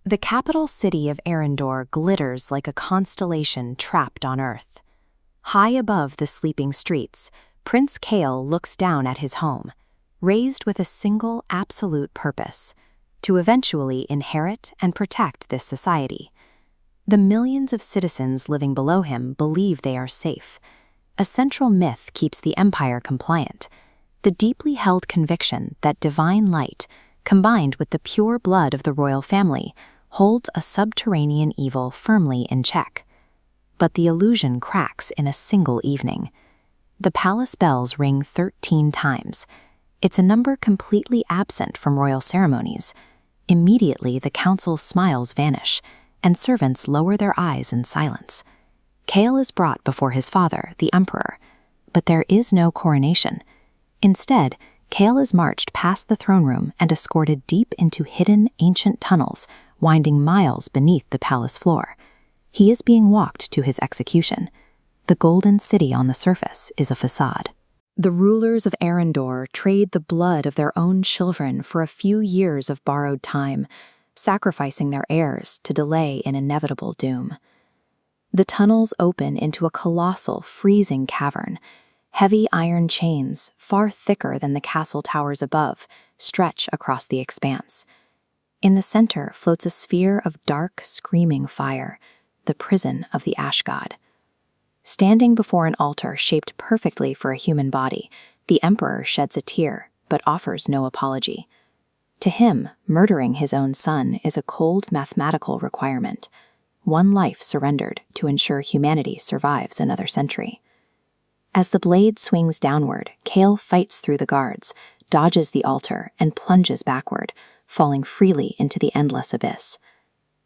The capital city of Arendor glitters like a constellation trapped on Earth. High above the sleeping streets, Prince Kael looks down at his home, raised with a single absolute purpose: to eventually inherit and protect this society. The millions of citizens living below him believe they are safe. A central myth keeps the empire compliant: the deeply held conviction that divine light, combined with the pure blood of the royal family, holds a subterranean evil firmly in check. But the illusion cracks in a single evening. The palace bells ring 13 times. It's a number completely absent from royal ceremonies. Immediately, the council's smiles vanish, and servants lower their eyes in silence. Kael is brought before his father, the emperor, but there is no coronation. Instead, Kael is marched past the throne room and escorted deep into hidden ancient tunnels winding miles beneath the palace floor. He is being walked to his execution. The golden city on the surface is a facade. The rulers of Arendor trade the blood of their own children for a few years of borrowed time, sacrificing their heirs to delay an inevitable doom. The tunnels open into a colossal, freezing cavern. Heavy iron chains, far thicker than the castle towers above, stretch across the expanse. In the center floats a sphere of dark, screaming fire, the prison of the Ash God. Standing before an altar shaped perfectly for a human body, the emperor sheds a tear, but offers no apology. To him, murdering his own son is a cold mathematical requirement, one life surrendered to ensure humanity survives another century. As the blade swings downward, Kael fights through the guards, dodges the altar, and plunges backward, falling freely into the endless abyss.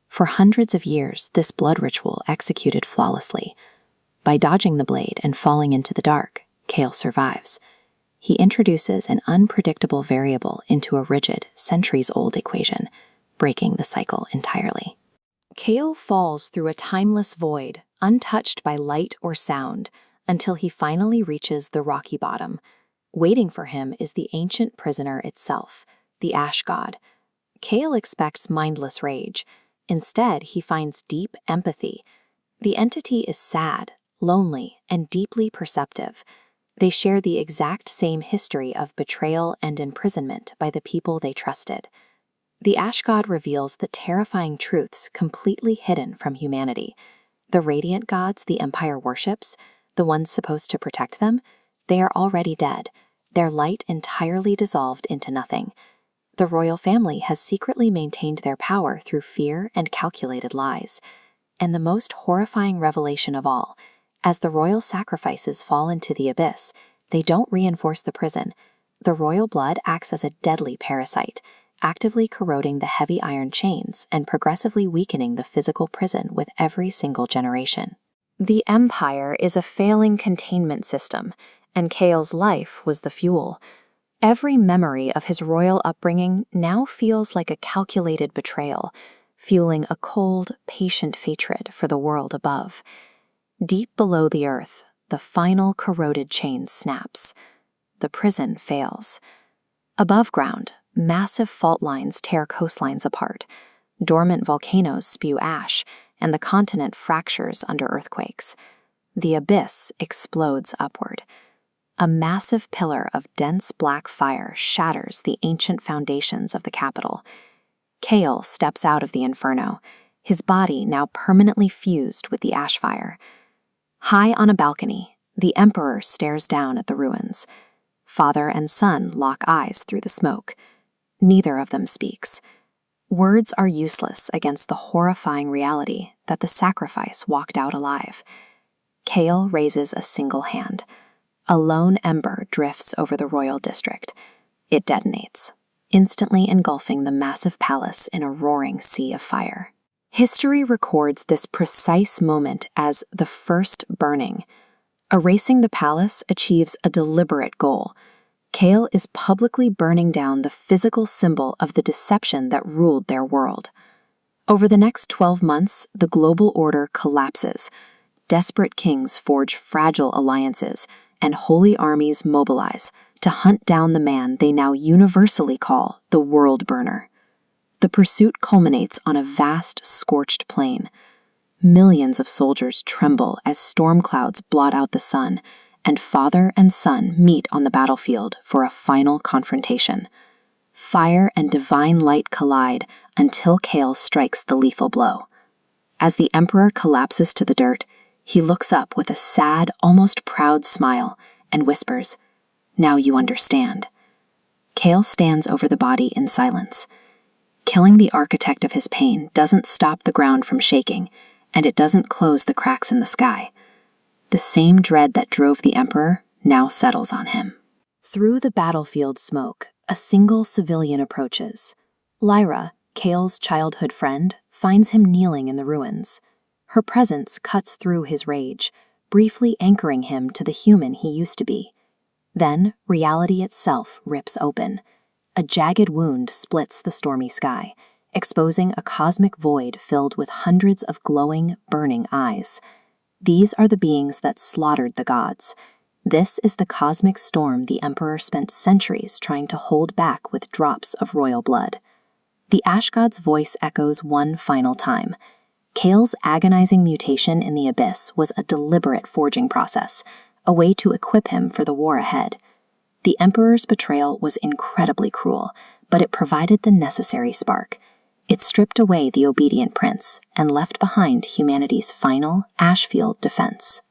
For hundreds of years, this blood ritual executed flawlessly. By dodging the blade and falling into the dark, Kael survives. He introduces an unpredictable variable into a rigid, centuries-old equation, breaking the cycle entirely. Kael falls through a timeless void, untouched by light or sound, until he finally reaches the rocky bottom. Waiting for him is the ancient prisoner itself, the Ash God. Kael expects mindless rage. Instead, he finds deep empathy. The entity is sad, lonely, and deeply perceptive. They share the exact same history of betrayal and imprisonment by the people they trusted. The Ash God reveals the terrifying truths completely hidden from humanity. The radiant gods the Empire worships, the ones supposed to protect them, they are already dead, their light entirely dissolved into nothing. The royal family has secretly maintained their power through fear and calculated lies. And the most horrifying revelation of all, as the royal sacrifices fall into the abyss, they don't reinforce the prison. The royal blood acts as a deadly parasite, actively corroding the heavy iron chains and progressively weakening the physical prison with every single generation. The empire is a failing containment system, and Kael's life was the fuel. Every memory of his royal upbringing now feels like a calculated betrayal, fueling a cold, patient hatred for the world above. Deep below the earth, the final corroded chain snaps. The prison fails. Above ground, massive fault lines tear coastlines apart. Dormant volcanoes spew ash, and the continent fractures under earthquakes. The abyss explodes upward. A massive pillar of dense black fire shatters the ancient foundations of the capital. Kael steps out of the inferno, his body now permanently fused with the ash fire. High on a balcony, the emperor stares down at the ruins. Father and son lock eyes through the smoke. Neither of them speaks. Words are useless against the horrifying reality that the sacrifice walked out alive. Kael raises a single hand. A lone ember drifts over the royal district. It detonates, instantly engulfing the massive palace in a roaring sea of fire. History records this precise moment as the first burning. Erasing the palace achieves a deliberate goal. Kael is publicly burning down the physical symbol of the deception that ruled their world. Over the next 12 months, the global order collapses. Desperate kings forge fragile alliances, and holy armies mobilize to hunt down the man they now universally call the World Burner. The pursuit culminates on a vast, scorched plain. Millions of soldiers tremble as storm clouds blot out the sun, and father and son meet on the battlefield for a final confrontation. Fire and divine light collide until Chaol strikes the lethal blow. As the Emperor collapses to the dirt, he looks up with a sad, almost proud smile and whispers, "Now you understand." Chaol stands over the body in silence. Killing the architect of his pain doesn't stop the ground from shaking, and it doesn't close the cracks in the sky. The same dread that drove the Emperor now settles on him. Through the battlefield smoke, a single civilian approaches. Lyra, Chaol's childhood friend, finds him kneeling in the ruins. Her presence cuts through his rage, briefly anchoring him to the human he used to be. Then, reality itself rips open. A jagged wound splits the stormy sky, exposing a cosmic void filled with hundreds of glowing, burning eyes. These are the beings that slaughtered the gods. This is the cosmic storm the Emperor spent centuries trying to hold back with drops of royal blood. The Ash God's voice echoes one final time. Chaol's agonizing mutation in the abyss was a deliberate forging process, a way to equip him for the war ahead. The Emperor's betrayal was incredibly cruel, but it provided the necessary spark. It stripped away the obedient prince and left behind humanity's final Ashfield defense.